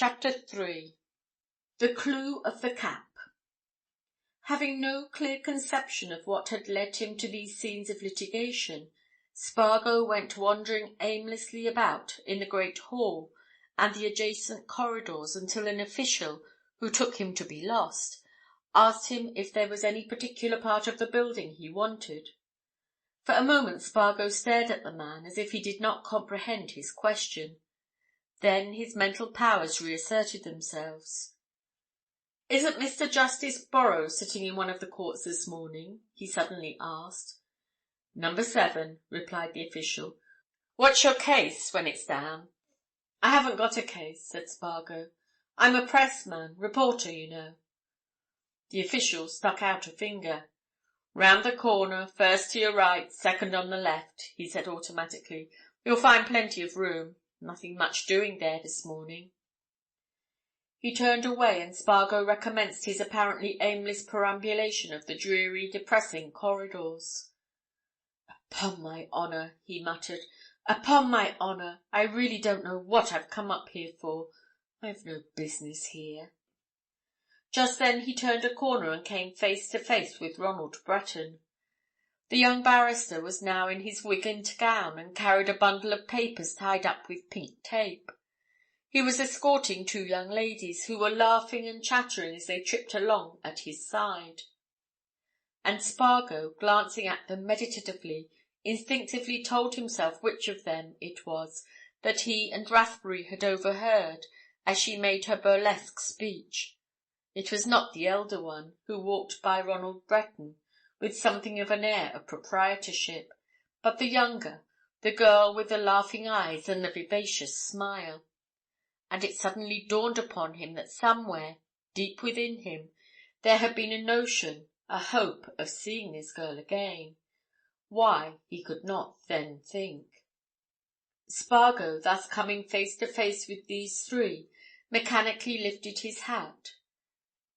Chapter 3. The Clue of the Cap. Having no clear conception of what had led him to these scenes of litigation, Spargo went wandering aimlessly about in the great hall and the adjacent corridors until an official, who took him to be lost, asked him if there was any particular part of the building he wanted. For a moment Spargo stared at the man as if he did not comprehend his question. Then his mental powers reasserted themselves. "Isn't Mr. Justice Borrow sitting in one of the courts this morning?" he suddenly asked. "Number 7, replied the official. "What's your case when it's down?" "I haven't got a case," said Spargo. "I'm a pressman, reporter, you know." The official stuck out a finger. "Round the corner, first to your right, second on the left," he said automatically. "You'll find plenty of room. Nothing much doing there this morning." He turned away and Spargo recommenced his apparently aimless perambulation of the dreary, depressing corridors. "Upon my honour," he muttered, "upon my honour, I really don't know what I've come up here for. I've no business here." Just then he turned a corner and came face to face with Ronald Breton. The young barrister was now in his wig and gown, and carried a bundle of papers tied up with pink tape. He was escorting 2 young ladies, who were laughing and chattering as they tripped along at his side. And Spargo, glancing at them meditatively, instinctively told himself which of them it was that he and Rathbury had overheard as she made her burlesque speech. It was not the elder one, who walked by Ronald Breton with something of an air of proprietorship, but the younger, the girl with the laughing eyes and the vivacious smile. And it suddenly dawned upon him that somewhere, deep within him, there had been a notion, a hope of seeing this girl again. Why, he could not then think. Spargo, thus coming face to face with these 3, mechanically lifted his hat.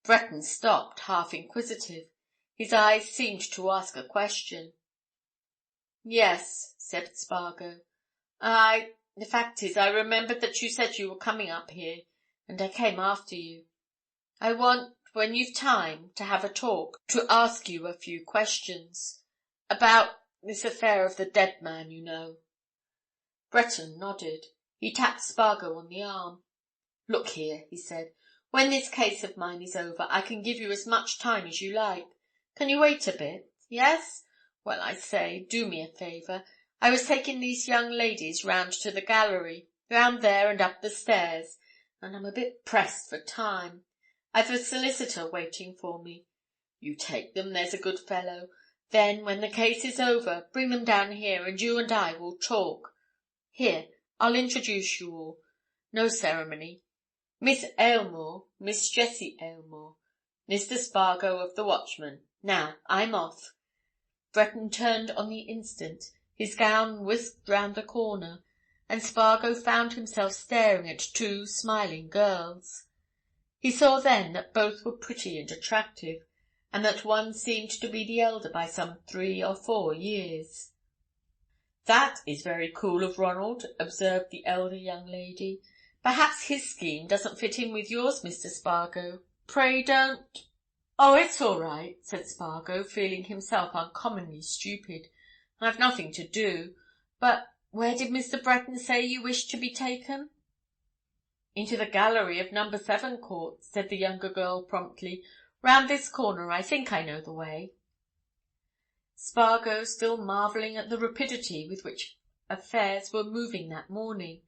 Breton stopped, half inquisitive. His eyes seemed to ask a question. "Yes," said Spargo. The fact is, I remembered that you said you were coming up here, and I came after you. I want, when you've time, to have a talk, to ask you a few questions. About this affair of the dead man, you know." Breton nodded. He tapped Spargo on the arm. "Look here," he said. "When this case of mine is over, I can give you as much time as you like. Can you wait a bit? Yes? Well, I say, do me a favour. I was taking these young ladies round to the gallery, round there and up the stairs, and I'm a bit pressed for time. I've a solicitor waiting for me. You take them, there's a good fellow. Then, when the case is over, bring them down here and you and I will talk. Here, I'll introduce you all. No ceremony. Miss Aylmore, Miss Jessie Aylmore. Mr. Spargo of the Watchman. Now, I'm off." Breton turned on the instant. His gown whisked round the corner, and Spargo found himself staring at 2 smiling girls. He saw then that both were pretty and attractive, and that one seemed to be the elder by some 3 or 4 years. "That is very cool of Ronald," observed the elder young lady. "Perhaps his scheme doesn't fit in with yours, Mr. Spargo. Pray don't—" "Oh, it's all right," said Spargo, feeling himself uncommonly stupid. "I've nothing to do. But where did Mr. Breton say you wished to be taken?" "Into the gallery of number 7 court," said the younger girl promptly. "Round this corner. I think I know the way." Spargo, still marvelling at the rapidity with which affairs were moving that morning,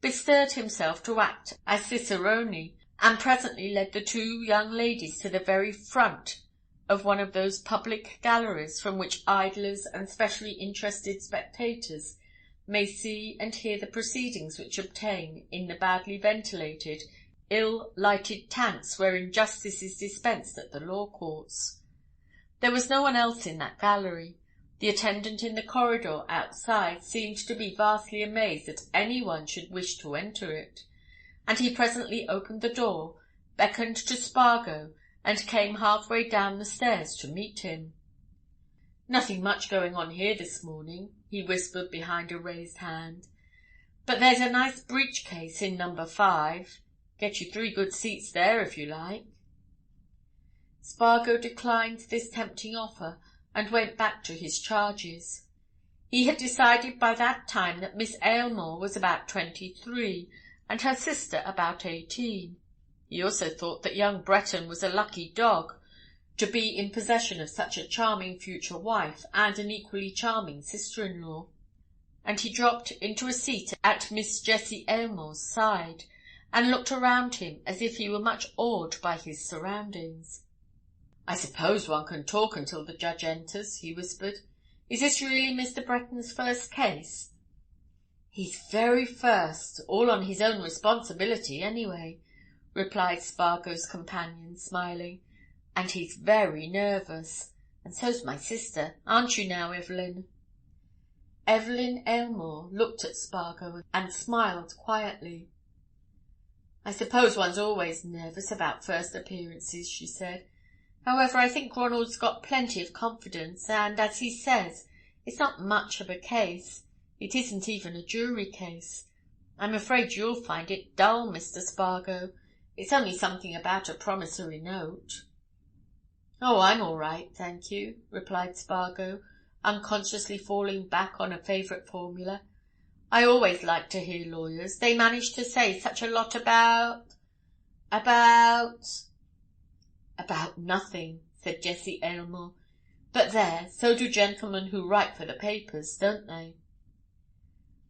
bestirred himself to act as cicerone, and presently led the 2 young ladies to the very front of one of those public galleries from which idlers and specially interested spectators may see and hear the proceedings which obtain in the badly ventilated, ill-lighted tanks wherein justice is dispensed at the law courts. There was no one else in that gallery. The attendant in the corridor outside seemed to be vastly amazed that anyone should wish to enter it, and he presently opened the door, beckoned to Spargo, and came halfway down the stairs to meet him. "Nothing much going on here this morning," he whispered behind a raised hand. "But there's a nice breach case in number 5. Get you 3 good seats there, if you like." Spargo declined this tempting offer and went back to his charges. He had decided by that time that Miss Aylmore was about 23 and her sister about 18. He also thought that young Breton was a lucky dog to be in possession of such a charming future wife and an equally charming sister-in-law, and he dropped into a seat at Miss Jessie Aylmore's side and looked around him as if he were much awed by his surroundings. "I suppose one can talk until the judge enters," he whispered. "Is this really Mr. Breton's first case?" "His very first, all on his own responsibility, anyway," replied Spargo's companion, smiling. "And he's very nervous. And so's my sister. Aren't you now, Evelyn?" Evelyn Aylmore looked at Spargo and smiled quietly. "I suppose one's always nervous about first appearances," she said. "However, I think Ronald's got plenty of confidence, and, as he says, it's not much of a case. It isn't even a jury case. I'm afraid you'll find it dull, Mr. Spargo. It's only something about a promissory note." "Oh, I'm all right, thank you," replied Spargo, unconsciously falling back on a favourite formula. "I always like to hear lawyers. They manage to say such a lot about nothing," said Jessie Aylmore. "But there, so do gentlemen who write for the papers, don't they?"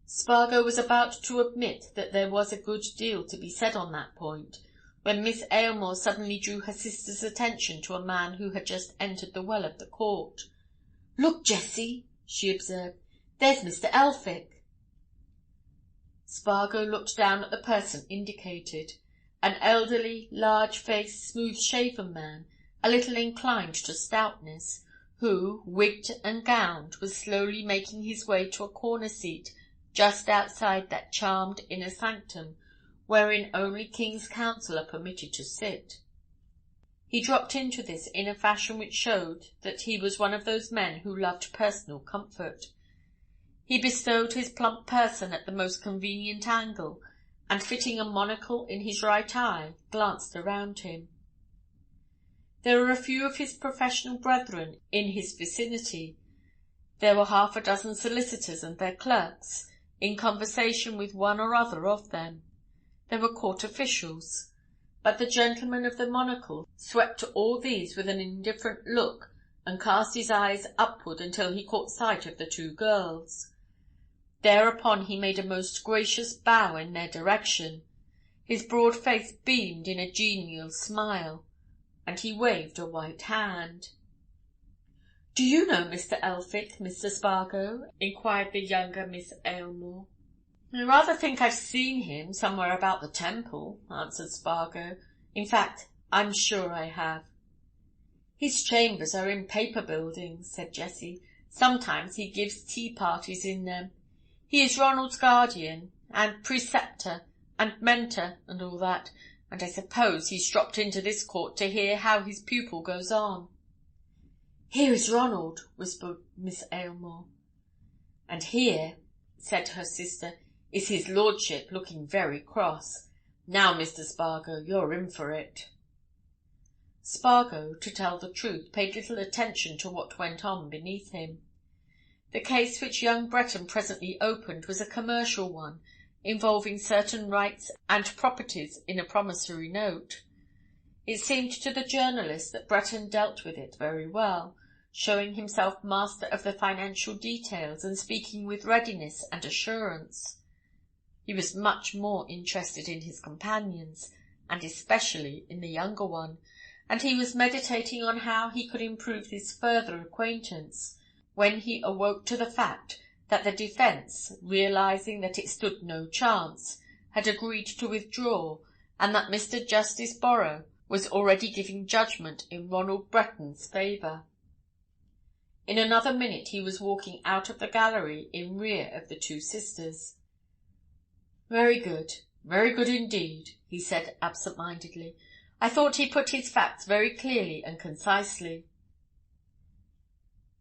Spargo was about to admit that there was a good deal to be said on that point, when Miss Aylmore suddenly drew her sister's attention to a man who had just entered the well of the court. "Look, Jessie," she observed. "There's Mr. Elphick." Spargo looked down at the person indicated, an elderly, large-faced, smooth-shaven man, a little inclined to stoutness, who, wigged and gowned, was slowly making his way to a corner seat just outside that charmed inner sanctum wherein only King's Counsel are permitted to sit. He dropped into this in a fashion which showed that he was one of those men who loved personal comfort. He bestowed his plump person at the most convenient angle, and fitting a monocle in his right eye, glanced around him. There were a few of his professional brethren in his vicinity. There were 6 solicitors and their clerks, in conversation with one or other of them. There were court officials, but the gentleman of the monocle swept all these with an indifferent look and cast his eyes upward until he caught sight of the 2 girls. Thereupon he made a most gracious bow in their direction. His broad face beamed in a genial smile, and he waved a white hand. "Do you know Mr. Elphick, Mr. Spargo?" inquired the younger Miss Aylmore. "I rather think I've seen him somewhere about the Temple," answered Spargo. "In fact, I'm sure I have." "His chambers are in Paper Buildings," said Jessie. "Sometimes he gives tea parties in them. He is Ronald's guardian, and preceptor, and mentor, and all that, and I suppose he's dropped into this court to hear how his pupil goes on." "Here is Ronald," whispered Miss Aylmore. "And here," said her sister, "is his lordship, looking very cross. Now, Mr. Spargo, you're in for it." Spargo, to tell the truth, paid little attention to what went on beneath him. The case which young Breton presently opened was a commercial one, involving certain rights and properties in a promissory note. It seemed to the journalist that Breton dealt with it very well, showing himself master of the financial details and speaking with readiness and assurance. He was much more interested in his companions, and especially in the younger one, and he was meditating on how he could improve this further acquaintance, when he awoke to the fact that the defence, realising that it stood no chance, had agreed to withdraw, and that Mr. Justice Borrow was already giving judgment in Ronald Breton's favour. In another minute he was walking out of the gallery in rear of the 2 sisters. Very good indeed," he said absent-mindedly. "I thought he put his facts very clearly and concisely."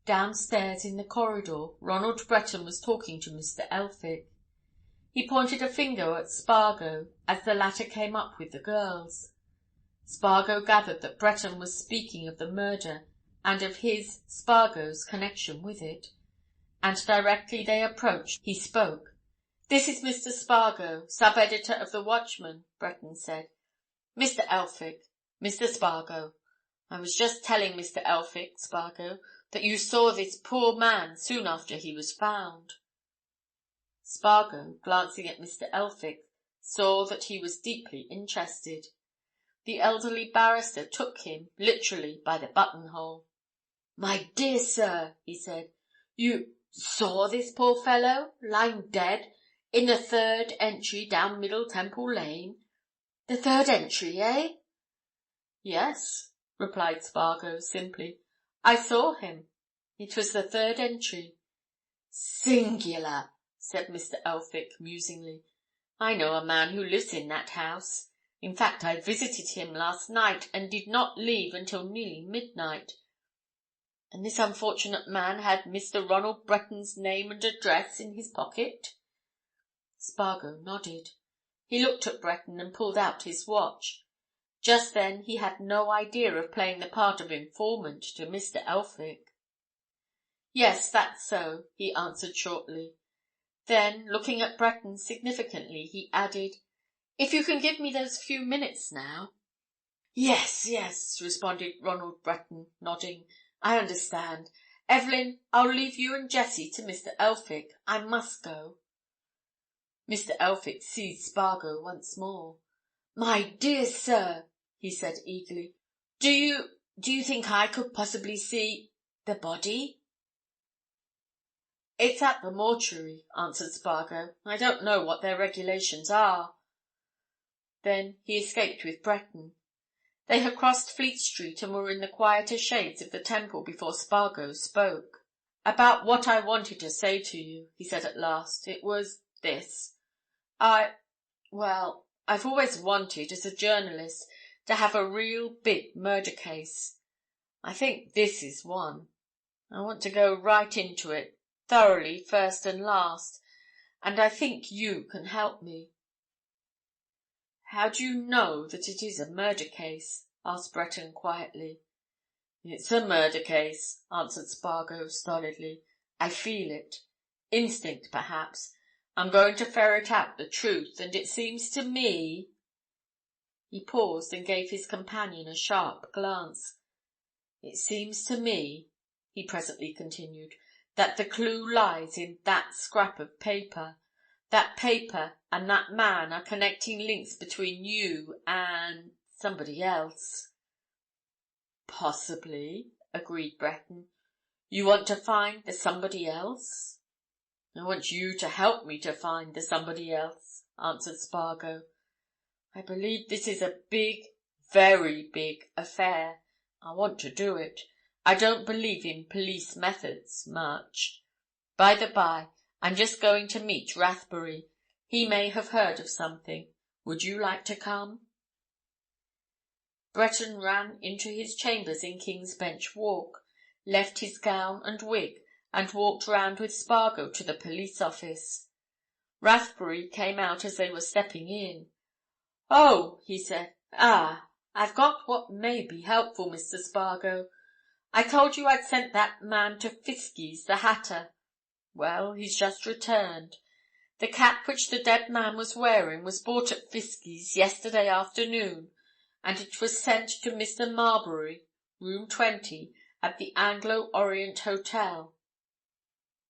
Downstairs in the corridor, Ronald Breton was talking to Mr. Elphick. He pointed a finger at Spargo as the latter came up with the girls. Spargo gathered that Breton was speaking of the murder and of his, Spargo's, connection with it, and directly they approached, he spoke. "This is Mr. Spargo, sub-editor of the Watchman," Breton said. "Mr. Elphick, Mr. Spargo. I was just telling Mr. Elphick, Spargo, that you saw this poor man soon after he was found." Spargo, glancing at Mr. Elphick, saw that he was deeply interested. The elderly barrister took him, literally, by the buttonhole. "My dear sir," he said, "you saw this poor fellow lying dead in the third entry down Middle Temple Lane? The third entry, eh?" "Yes," replied Spargo simply. "I saw him. It was the third entry." "Singular," said Mr. Elphick musingly. "I know a man who lives in that house. In fact, I visited him last night and did not leave until nearly midnight. And this unfortunate man had Mr. Ronald Breton's name and address in his pocket?" Spargo nodded. He looked at Breton and pulled out his watch. Just then he had no idea of playing the part of informant to Mr. Elphick. "Yes, that's so," he answered shortly. Then, looking at Breton significantly, he added, "If you can give me those few minutes now—" Yes, responded Ronald Breton, nodding. "I understand. Evelyn, I'll leave you and Jessie to Mr. Elphick. I must go." Mr. Elphick seized Spargo once more. "My dear sir," he said eagerly, "do you think I could possibly see the body?" "It's at the mortuary," answered Spargo. "I don't know what their regulations are." Then he escaped with Breton. They had crossed Fleet Street and were in the quieter shades of the Temple before Spargo spoke. "About what I wanted to say to you," he said at last. "It was this. I've always wanted, as a journalist, to have a real big murder case. I think this is one. I want to go right into it, thoroughly, first and last, and I think you can help me." "How do you know that it is a murder case?" asked Breton quietly. "It's a murder case," answered Spargo stolidly. "I feel it. Instinct, perhaps. I'm going to ferret out the truth, and it seems to me—" He paused and gave his companion a sharp glance. "It seems to me," he presently continued, "that the clue lies in that scrap of paper. That paper and that man are connecting links between you and—somebody else." "Possibly," agreed Breton. "You want to find the somebody else?" "I want you to help me to find the somebody else," answered Spargo. "I believe this is a big, very big affair. I want to do it. I don't believe in police methods, much. By the by, I'm just going to meet Rathbury. He may have heard of something. Would you like to come?" Breton ran into his chambers in King's Bench Walk, left his gown and wig, and walked round with Spargo to the police office. Rathbury came out as they were stepping in. "Oh," he said. "I've got what may be helpful, Mr. Spargo. I told you I'd sent that man to Fiskie's, the hatter. Well, he's just returned. The cap which the dead man was wearing was bought at Fiskie's yesterday afternoon, and it was sent to Mr. Marbury, room 20, at the Anglo-Orient Hotel."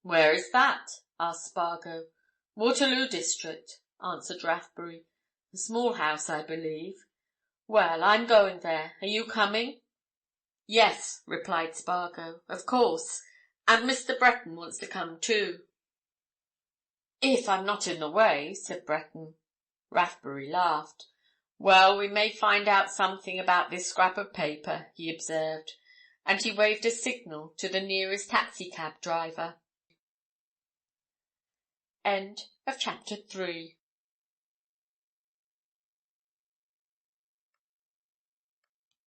"Where is that?" asked Spargo. "Waterloo District," answered Rathbury. "A small house, I believe. Well, I'm going there. Are you coming?" "Yes," replied Spargo. "Of course. And Mr. Breton wants to come too." "If I'm not in the way," said Breton. Rathbury laughed. "Well, we may find out something about this scrap of paper," he observed, and he waved a signal to the nearest taxicab driver. Chapter 3